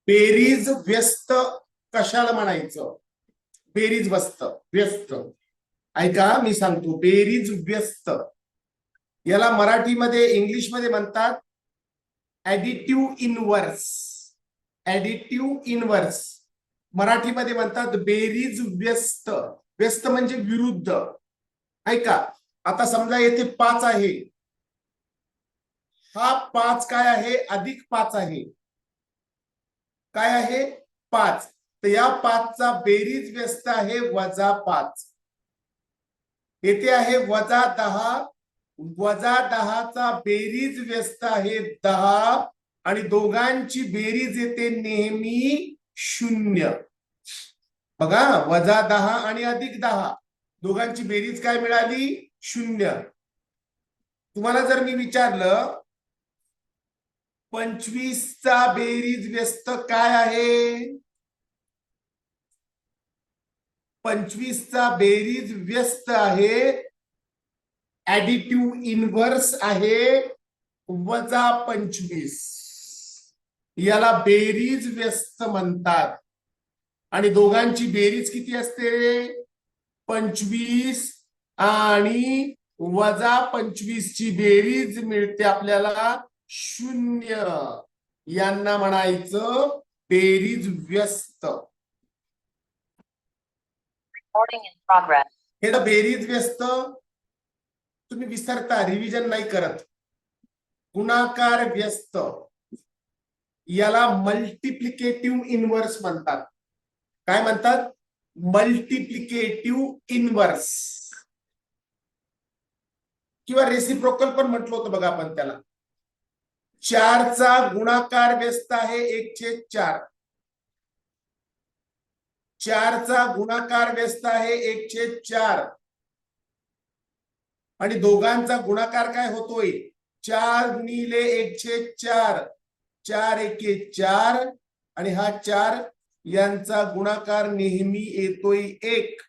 बेरीज व्यस्त कशाला म्हणायचं? बेरीज व्यस्त ऐका मी सांगतो. बेरीज व्यस्त याला मराठीमध्ये इंग्लिशमध्ये म्हणतात ऍडिटिव्ह इनव्हर्स. ऍडिटिव्ह इनव्हर्स मराठीमध्ये म्हणतात बेरीज व्यस्त. व्यस्त म्हणजे विरुद्ध. ऐका आता समजा येथे 5 आहे, हा 5 काय आहे? अधिक 5 आहे. काय आहे? 5. तर या 5चा बेरीज व्यस्त आहे -5. येथे आहे -10. -10चा बेरीज व्यस्त आहे 10 आणि दोघांची बेरीज येते नेहमी 0. बघा -10 आणि +10 दोघांची बेरीज काय मिळाली? 0. तुम्हाला जर मी विचारलं 25चा बेरीज व्यस्त काय आहे? 25चा बेरीज व्यस्त आहे ऍडिटिव्ह इनव्हर्स आहे -25. याला बेरीज व्यस्त म्हणतात. आणि दोघांची बेरीज किती असते? 25 आणि -25 ची बेरीज मिळते आपल्याला 0. यांना म्हणायचं बेरीज व्यस्त. हे बेरीज व्यस्त तुम्ही विसरता, रिव्हिजन नाही करत. गुणाकार व्यस्त याला मल्टिप्लिकेटिव्ह इनव्हर्स म्हणतात. काय म्हणतात? मल्टिप्लिकेटिव्ह इनव्हर्स किंवा रेसिप्रोकल पण म्हटलं होतं बघा आपण त्याला. 4चा गुणाकार व्यस्त आहे 1/4. 4चा गुणाकार व्यस्त आहे 1/4 आणि दोघांचा गुणाकार काय होतोय? 4 गुणिले 1/4 4 एके 4 आणि हा 4 यांचा गुणाकार नेहमी येतोय 1.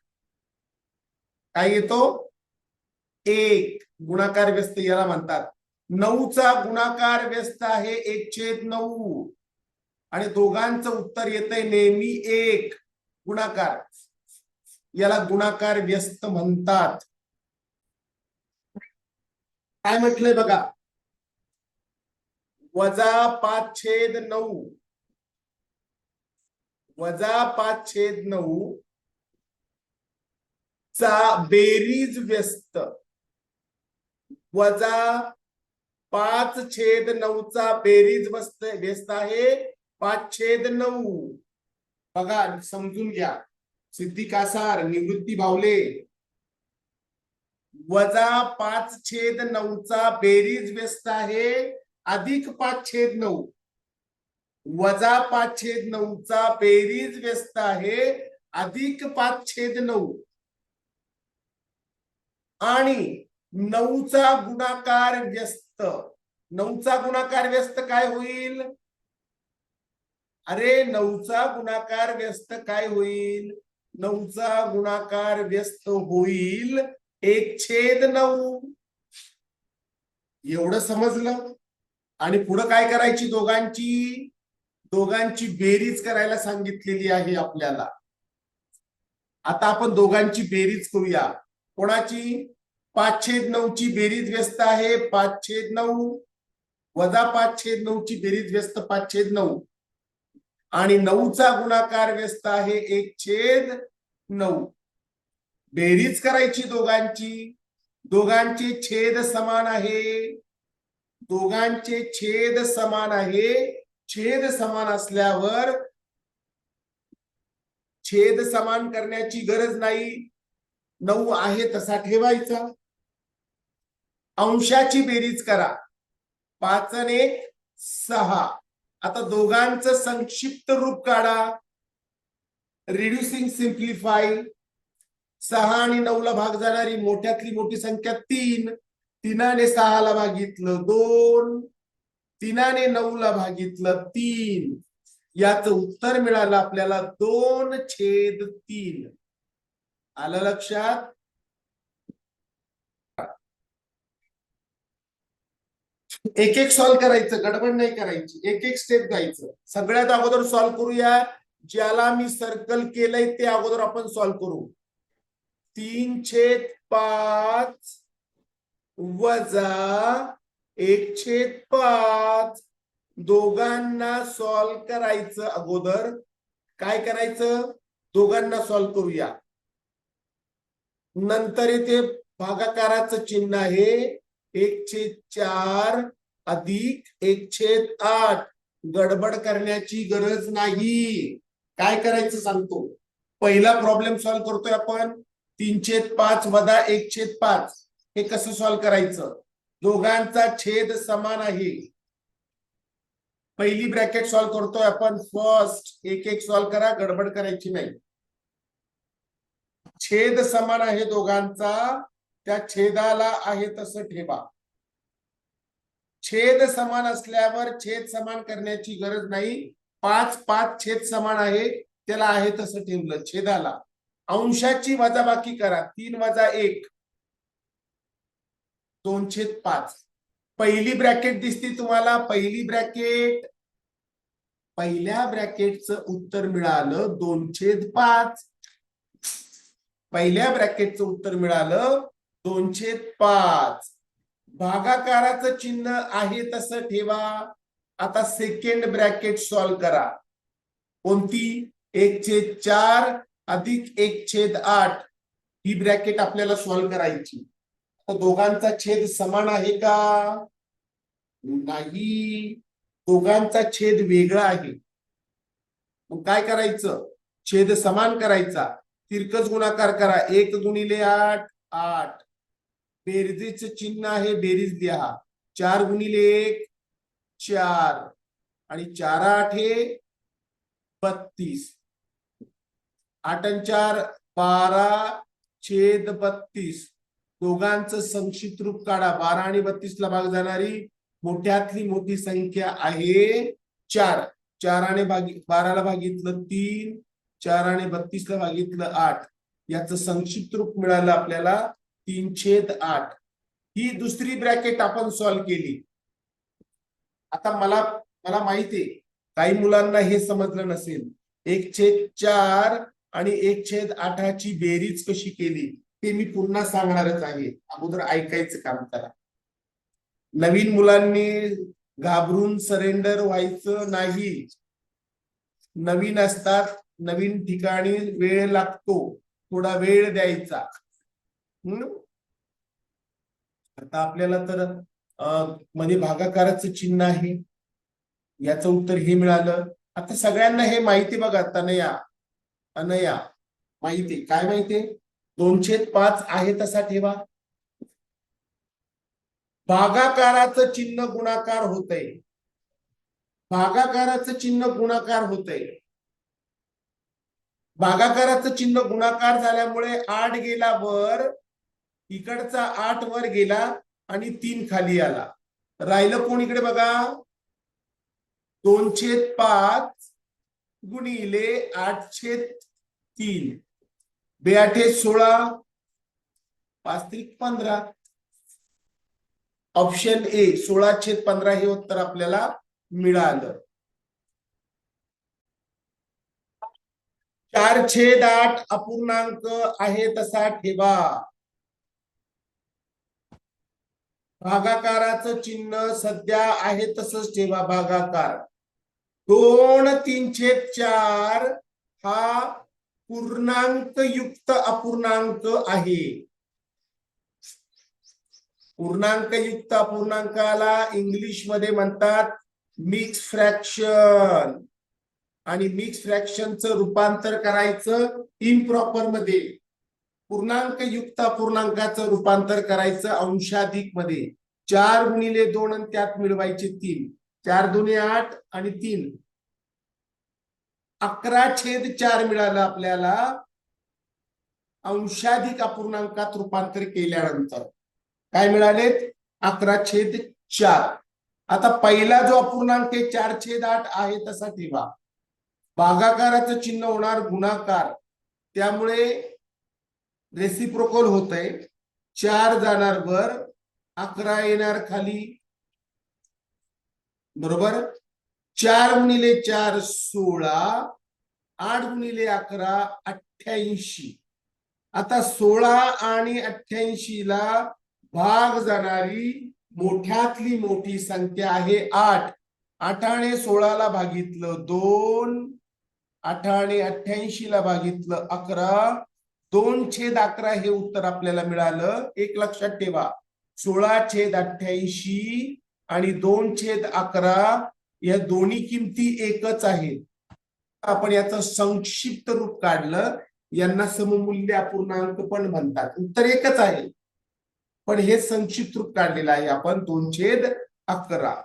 काय येतो? 1. गुणाकार व्यस्त याला म्हणतात. 9चा गुणाकार व्यस्त आहे 1/9 आणि दोघांचं उत्तर येतंय नेहमी 1. गुणाकार याला गुणाकार व्यस्त म्हणतात. काय म्हटलंय बघा? -5/9 -5/9 चा बेरीज व्यस्त -5/9 चा बेरीज व्यस्त आहे 5/9. बघा समजून घ्या. सिद्धी कासार, निवृत्ती भावले. -5/9 चा बेरीज व्यस्त आहे +5/9. -5/9 चा बेरीज व्यस्त आहे +5/9 आणि 9चा गुणाकार व्यस्त. 9चा गुणाकार व्यस्त काय होईल? अरे 9चा गुणाकार व्यस्त काय होईल? 9चा गुणाकार व्यस्त होईल 1/9. एवढं समजलं? आणि पुढे काय करायची? दोघांची बेरीज करायला सांगितलेली आहे आपल्याला. आता आपण दोघांची बेरीज करूया. कोणाची? 5/9 ची बेरीज व्यस्त आहे 5/9 -5/9 ची बेरीज व्यस्त 5/9 आणि 9चा गुणाकार व्यस्त आहे 1/9. बेरीज करायची दोघांची. दोघांचे छेद समान आहे. दोघांचे छेद समान आहे. छेद समान असल्यावर छेद समान करण्याची गरज नाही. 9 आहे तसा ठेवायचा. अंशाची बेरीज करा. 5 आणि 1 6. आता दोघांचं संक्षिप्त रूप काढा. Reducing simplify. 6 आणि 9 ला भाग जाणारी मोठ्यातली मोठी संख्या 3. 3ने 6 ला भागितलं 2. 3ने 9 ला भागितलं 3. याचं उत्तर मिळालं आपल्याला 2/3. आलं लक्षात? एक एक सॉल्व्ह करायचं, गडबड नाही करायची, एक एक स्टेप जायचं. सगळ्यात अगोदर सॉल्व्ह करूया, ज्याला मी सर्कल केलंय ते अगोदर आपण सॉल्व्ह करू. 3/5 वजा 1/5 दोघांना सॉल्व्ह करायचं. अगोदर काय करायचं, दोघांना सॉल्व्ह करूया. नंतर इथे भागाकाराचं चिन्ह आहे, 1/4 अधिक 1/8. गडबड करण्याची गरज नाही. काय करायचं सांगतो. पहिला प्रॉब्लेम सॉल्व्ह करतोय आपण, 3/5 वजा 1/5. हे कसं सॉल्व्ह करायचं, दोघांचा छेद समान आहे. पहिली ब्रॅकेट सॉल्व्ह करतोय आपण. फर्स्ट एक एक सॉल्व्ह करा, गडबड करायची नाही. छेद समान आहे दोघांचा, त्या छेदाला आहे तसं ठेवा. छेद समान असल्यावर छेद समान करण्याची गरज नाही. 5/5 छेद समान आहे, त्याला आहे तसं ठेवलं छेदाला. अंशाची वजाबाकी करा. 3 वजा 1 2/5. पहिली ब्रॅकेट दिसते तुम्हाला, पहिली ब्रॅकेट, पहिल्या ब्रॅकेटचं उत्तर मिळालं 2/5. पहिल्या ब्रॅकेटचं उत्तर मिळालं 2/5. भागाकाराचं चिन्ह आहे तसं ठेवा. आता सेकंड ब्रॅकेट सॉल्व्ह करा. कोणती, 1/4 अधिक 1/8. ही ब्रॅकेट आपल्याला सॉल्व्ह करायची. दोघांचा छेद समान आहे का, नाही, दोघांचा छेद वेगळा आहे. मग काय करायचं, छेद समान करायचा, तिरकस गुणाकार करा. 1 गुणिले 8 8. बेरजेचं चिन्ह आहे, बेरीज लिहा. 4 गुणिले 1 4 आणि 4 8 32. 8 आणि 4 12/32. दोघांचं संक्षिप्त रूप काढा. 12 आणि 32 ला भाग जाणारी मोठ्यातली मोठी संख्या आहे 4. 4 आणि 12ला भागितलं 3, 4 आणि 32ला भागितलं 8. याचं संक्षिप्त रूप मिळालं आपल्याला 3/8. ही दुसरी ब्रॅकेट आपण सॉल्व्ह केली. आता मला माहिती आहे काही मुलांना हे समजलं नसेल. 1/4 आणि 1/8ची बेरीज कशी केली ते मी पुन्हा सांगणारच आहे. अगोदर ऐकायचं काम करा. नवीन मुलांनी घाबरून सरेंडर व्हायचं नाही. नवीन असतात, नवीन ठिकाणी वेळ लागतो, थोडा वेळ द्यायचा. आता आपल्याला तर मध्ये भागाकाराचं चिन्ह आहे, याचं उत्तर हे मिळालं. आता सगळ्यांना हे माहिती बघा. अनया माहिती, काय माहिती, 2/5 आहे तसा ठेवा. भागाकाराचं चिन्ह गुणाकार होतंय, भागाकाराचं चिन्ह गुणाकार होतंय. भागाकाराचं चिन्ह गुणाकार झाल्यामुळे 8 गेला वर, इकडचा 8 वर गेला आणि 3 खाली आला. राहिलं कोण इकडे बघा, 2/5 गुणिले 8/3. 2/8 16, 5×3 15. ऑप्शन ए 16/15 हे उत्तर आपल्याला मिळालं. 4/8 अपूर्णांक आहे तसा ठेवा. भागाकाराचं चिन्ह सध्या आहे तसंच ठेवा. भागाकार 2/3/4 हा पूर्णांक युक्त अपूर्णांक आहे. पूर्णांक युक्त अपूर्णांकाला इंग्लिश मध्ये म्हणतात मिक्स फ्रॅक्शन. आणि मिक्स फ्रॅक्शनचं रूपांतर करायचं इम्प्रॉपर मध्ये. पूर्णांक युक्त अपूर्णांकाचं रूपांतर करायचं अंशाधिक मध्ये. 4 गुणिले 2 आणि त्यात मिळवायचे 3. 4 दुने 8 आणि 3 11/4 मिळालं आपल्याला अंशाधिक अपूर्णांकात रूपांतर केल्यानंतर. काय मिळालेत, 11/4. आता पहिला जो अपूर्णांक 4/8 आहे तसा ठेवा. भागाकाराचं चिन्ह होणार गुणाकार, त्यामुळे रेसिप्रोकल होतंय. 4 जाणार वर, 11 येणार खाली. बरोबर. 4 गुणिले 4 16, 8 गुणिले 11 88. आता 16 आणि 88 ला भाग जाणारी मोठ्यातली मोठी संख्या आहे 8. 8ने 16 ला भागितलं 2, 8ने 88 ला भागितलं 11, 2/11 हे उत्तर आपल्याला मिळालं. एक लक्षात ठेवा, 16/88 आणि 2/11 या दोन्ही किमती एकच आहेत. आपण याचं संक्षिप्त रूप काढलं, यांना सममूल्य अपूर्णांक पण म्हणतात. उत्तर एकच आहे, पण हे संक्षिप्त रूप काढलेलं आहे आपण 2/11.